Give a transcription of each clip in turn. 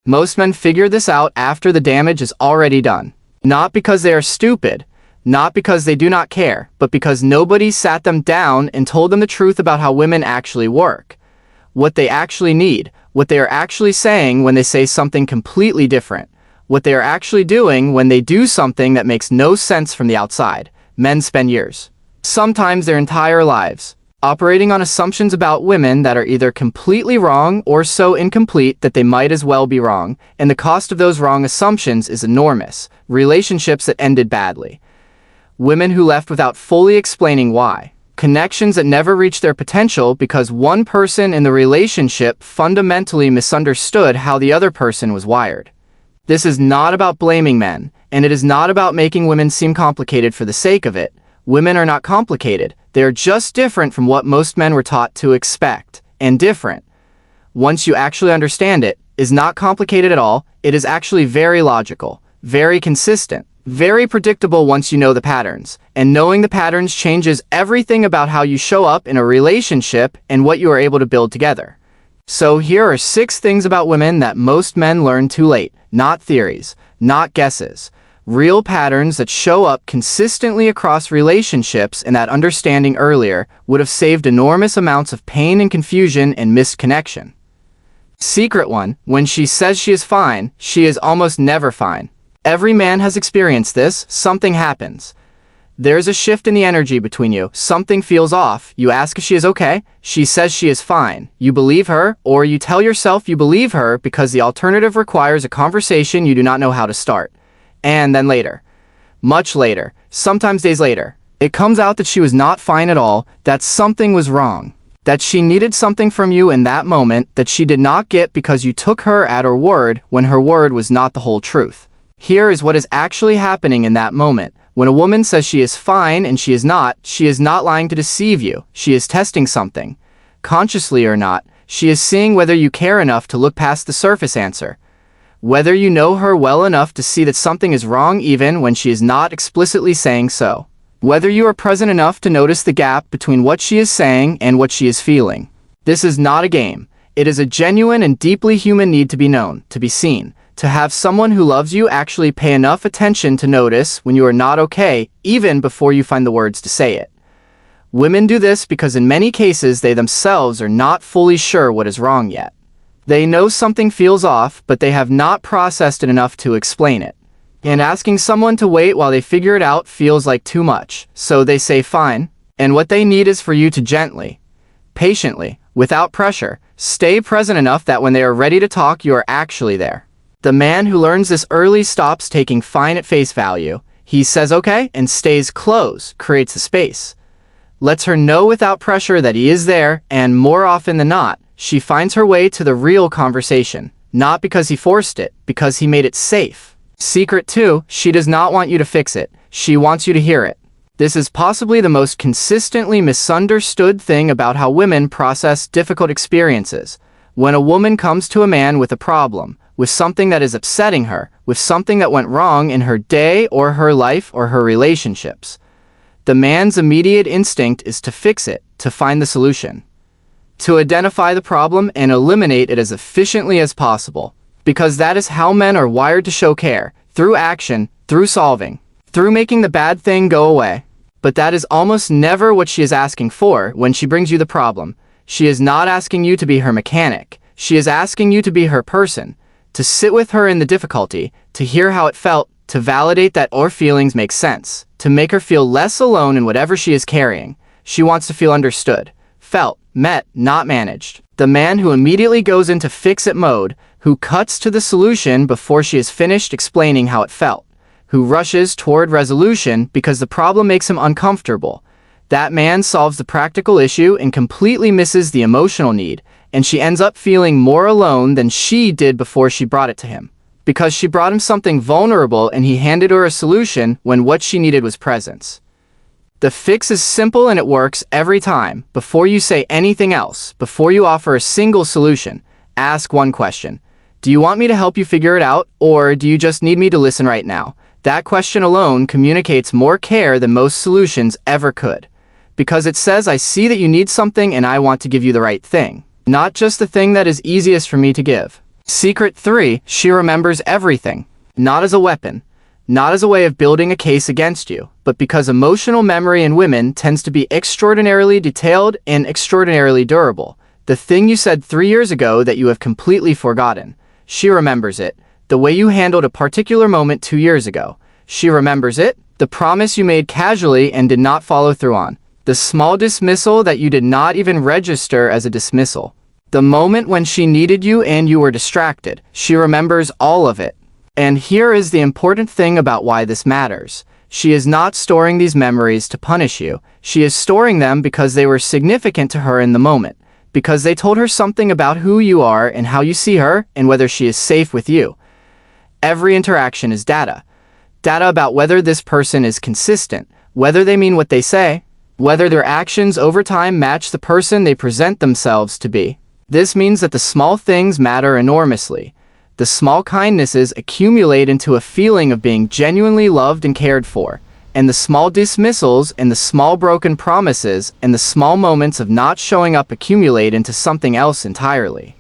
Most men figure this out after the damage is already done. Not because they are stupid, not because they do not care, but because nobody sat them down and told them the truth about how women actually work, what they actually need, what they are actually saying when they say something completely different, what they are actually doing when they do something that makes no sense from the outside. Men spend years, sometimes their entire lives, operating on assumptions about women that are either completely wrong or so incomplete that they might as well be wrong, and the cost of those wrong assumptions is enormous. Relationships that ended badly. Women who left without fully explaining why. Connections that never reached their potential because one person in the relationship fundamentally misunderstood how the other person was wired. This is not about blaming men, and it is not about making women seem complicated for the sake of it. Women are not complicated, they are just different from what most men were taught to expect, and different, once you actually understand it, is not complicated at all. It is actually very logical, very consistent, very predictable once you know the patterns, and knowing the patterns changes everything about how you show up in a relationship and what you are able to build together. So here are 6 things about women that most men learn too late, not theories, not guesses. Real patterns that show up consistently across relationships, and that understanding earlier would have saved enormous amounts of pain and confusion and missed connection. Secret 1. When she says she is fine, she is almost never fine. Every man has experienced this. Something happens. There's a shift in the energy between you. Something feels off. You ask if she is okay. She says she is fine. You believe her, or you tell yourself you believe her because the alternative requires a conversation you do not know how to start. And then later, much later, sometimes days later, it comes out that she was not fine at all, that something was wrong, that she needed something from you in that moment that she did not get because you took her at her word when her word was not the whole truth. Here is what is actually happening in that moment. When a woman says she is fine and she is not lying to deceive you. She is testing something. Consciously or not, she is seeing whether you care enough to look past the surface answer. Whether you know her well enough to see that something is wrong even when she is not explicitly saying so. Whether you are present enough to notice the gap between what she is saying and what she is feeling. This is not a game. It is a genuine and deeply human need to be known, to be seen, to have someone who loves you actually pay enough attention to notice when you are not okay, even before you find the words to say it. Women do this because in many cases they themselves are not fully sure what is wrong yet. They know something feels off, but they have not processed it enough to explain it. And asking someone to wait while they figure it out feels like too much, so they say fine, and what they need is for you to gently, patiently, without pressure, stay present enough that when they are ready to talk, you are actually there. The man who learns this early stops taking fine at face value. He says okay and stays close, creates a space. Lets her know without pressure that he is there, and more often than not, she finds her way to the real conversation, not because he forced it, because he made it safe. Secret 2, she does not want you to fix it. She wants you to hear it. This is possibly the most consistently misunderstood thing about how women process difficult experiences. When a woman comes to a man with a problem, with something that is upsetting her, with something that went wrong in her day or her life or her relationships, the man's immediate instinct is to fix it, to find the solution, to identify the problem and eliminate it as efficiently as possible, because that is how men are wired to show care, through action, through solving, through making the bad thing go away. But that is almost never what she is asking for when she brings you the problem. She is not asking you to be her mechanic. She is asking you to be her person, to sit with her in the difficulty, to hear how it felt, to validate that her feelings make sense, to make her feel less alone in whatever she is carrying. She wants to feel understood, felt, met, not managed. The man who immediately goes into fix-it mode, who cuts to the solution before she has finished explaining how it felt, who rushes toward resolution because the problem makes him uncomfortable. That man solves the practical issue and completely misses the emotional need, and she ends up feeling more alone than she did before she brought it to him, because she brought him something vulnerable and he handed her a solution when what she needed was presence. The fix is simple and it works every time. Before you say anything else, before you offer a single solution, ask one question. Do you want me to help you figure it out, or do you just need me to listen right now? That question alone communicates more care than most solutions ever could, because it says, I see that you need something and I want to give you the right thing, not just the thing that is easiest for me to give. Secret 3, she remembers everything. Not as a weapon, not as a way of building a case against you, but because emotional memory in women tends to be extraordinarily detailed and extraordinarily durable. The thing you said 3 years ago that you have completely forgotten. She remembers it. The way you handled a particular moment 2 years ago. She remembers it. The promise you made casually and did not follow through on. The small dismissal that you did not even register as a dismissal. The moment when she needed you and you were distracted. She remembers all of it. And here is the important thing about why this matters. She is not storing these memories to punish you. She is storing them because they were significant to her in the moment. Because they told her something about who you are and how you see her and whether she is safe with you. Every interaction is data. Data about whether this person is consistent, whether they mean what they say, whether their actions over time match the person they present themselves to be. This means that the small things matter enormously. The small kindnesses accumulate into a feeling of being genuinely loved and cared for, and the small dismissals and the small broken promises and the small moments of not showing up accumulate into something else entirely.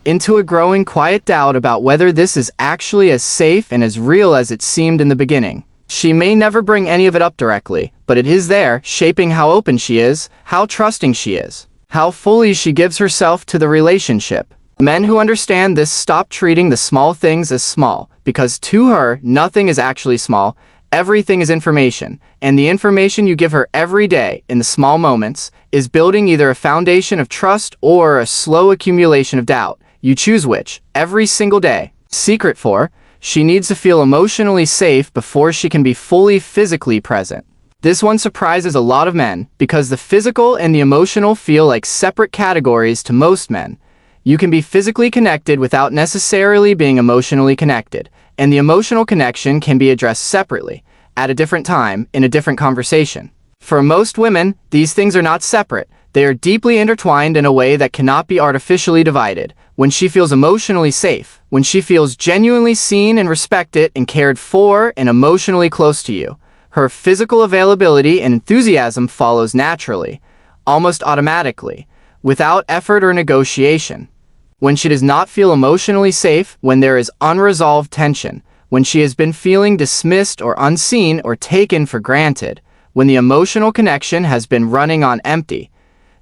Into a growing quiet doubt about whether this is actually as safe and as real as it seemed in the beginning. She may never bring any of it up directly, but it is there, shaping how open she is, how trusting she is. How fully she gives herself to the relationship. Men who understand this stop treating the small things as small, because to her, nothing is actually small, everything is information, and the information you give her every day, in the small moments, is building either a foundation of trust or a slow accumulation of doubt. You choose which, every single day. Secret 4, she needs to feel emotionally safe before she can be fully physically present. This one surprises a lot of men, because the physical and the emotional feel like separate categories to most men. You can be physically connected without necessarily being emotionally connected, and the emotional connection can be addressed separately, at a different time, in a different conversation. For most women, these things are not separate. They are deeply intertwined in a way that cannot be artificially divided. When she feels emotionally safe, when she feels genuinely seen and respected and cared for and emotionally close to you, her physical availability and enthusiasm follows naturally, almost automatically, without effort or negotiation. When she does not feel emotionally safe, when there is unresolved tension, when she has been feeling dismissed or unseen or taken for granted, when the emotional connection has been running on empty,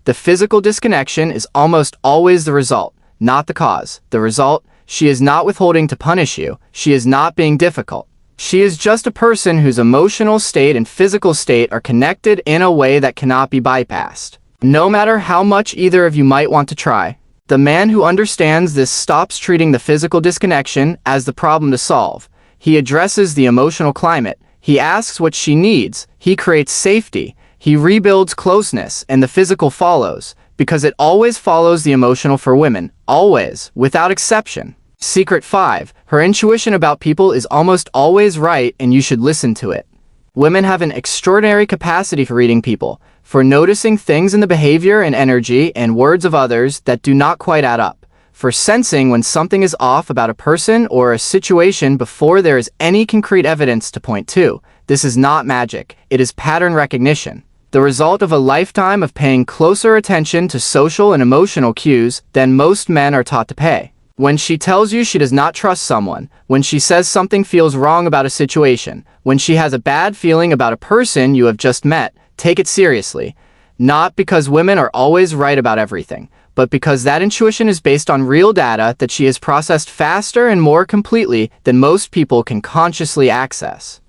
the physical disconnection is almost always the result, not the cause. The result, she is not withholding to punish you, she is not being difficult. She is just a person whose emotional state and physical state are connected in a way that cannot be bypassed. No matter how much either of you might want to try, the man who understands this stops treating the physical disconnection as the problem to solve. He addresses the emotional climate. He asks what she needs. He creates safety. He rebuilds closeness, and the physical follows, because it always follows the emotional for women, always, without exception. Secret 5, her intuition about people is almost always right, and you should listen to it. Women have an extraordinary capacity for reading people, for noticing things in the behavior and energy and words of others that do not quite add up, for sensing when something is off about a person or a situation before there is any concrete evidence to point to. This is not magic, it is pattern recognition, the result of a lifetime of paying closer attention to social and emotional cues than most men are taught to pay. When she tells you she does not trust someone, when she says something feels wrong about a situation, when she has a bad feeling about a person you have just met, take it seriously. Not because women are always right about everything, but because that intuition is based on real data that she has processed faster and more completely than most people can consciously access.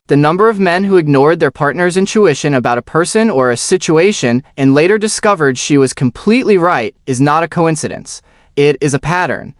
The number of men who ignored their partner's intuition about a person or a situation and later discovered she was completely right is not a coincidence. It is a pattern.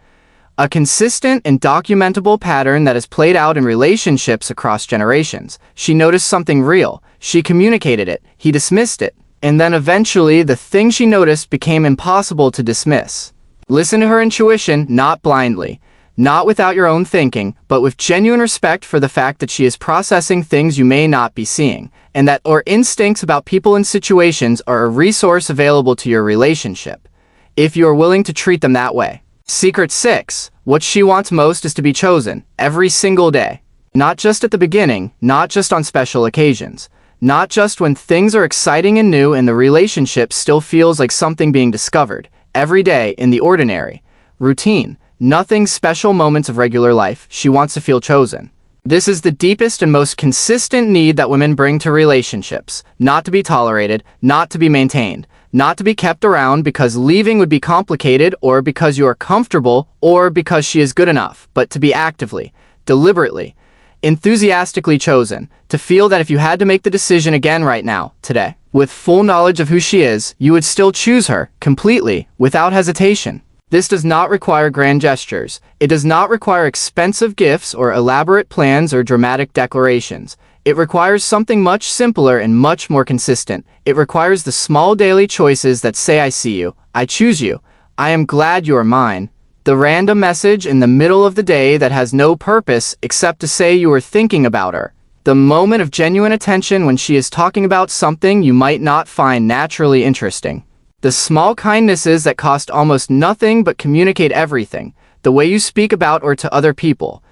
A consistent and documentable pattern that has played out in relationships across generations. She noticed something real. She communicated it. He dismissed it. And then eventually the thing she noticed became impossible to dismiss. Listen to her intuition, not blindly. Not without your own thinking, but with genuine respect for the fact that she is processing things you may not be seeing, and that her instincts about people and situations are a resource available to your relationship, if you are willing to treat them that way. Secret 6, what she wants most is to be chosen, every single day. Not just at the beginning, not just on special occasions, not just when things are exciting and new and the relationship still feels like something being discovered, every day in the ordinary, routine, Nothing special moments of regular life. She wants to feel chosen. This is the deepest and most consistent need that women bring to relationships. Not to be tolerated, not to be maintained, not to be kept around because leaving would be complicated or because you are comfortable or because she is good enough, but to be actively, deliberately, enthusiastically chosen, to feel that if you had to make the decision again right now, today, with full knowledge of who she is, you would still choose her, completely, without hesitation. This does not require grand gestures. It does not require expensive gifts or elaborate plans or dramatic declarations. It requires something much simpler and much more consistent. It requires the small daily choices that say I see you, I choose you, I am glad you are mine. The random message in the middle of the day that has no purpose except to say you are thinking about her. The moment of genuine attention when she is talking about something you might not find naturally interesting. The small kindnesses that cost almost nothing but communicate everything. The way you speak about or to other people.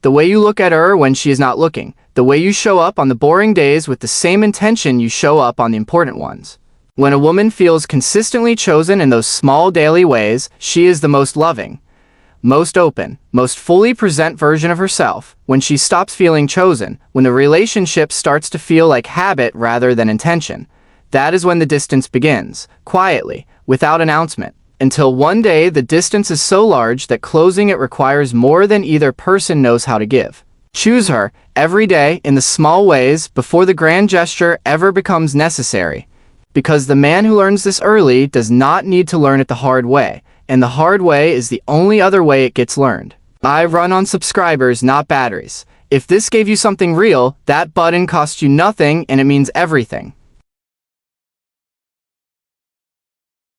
The way you look at her when she is not looking. The way you show up on the boring days with the same intention you show up on the important ones. When a woman feels consistently chosen in those small daily ways, she is the most loving, most open, most fully present version of herself. When she stops feeling chosen, when the relationship starts to feel like habit rather than intention, that is when the distance begins, quietly, without announcement, until one day the distance is so large that closing it requires more than either person knows how to give. Choose her, every day, in the small ways, before the grand gesture ever becomes necessary. Because the man who learns this early does not need to learn it the hard way, and the hard way is the only other way it gets learned. I run on subscribers, not batteries. If this gave you something real, that button costs you nothing and it means everything.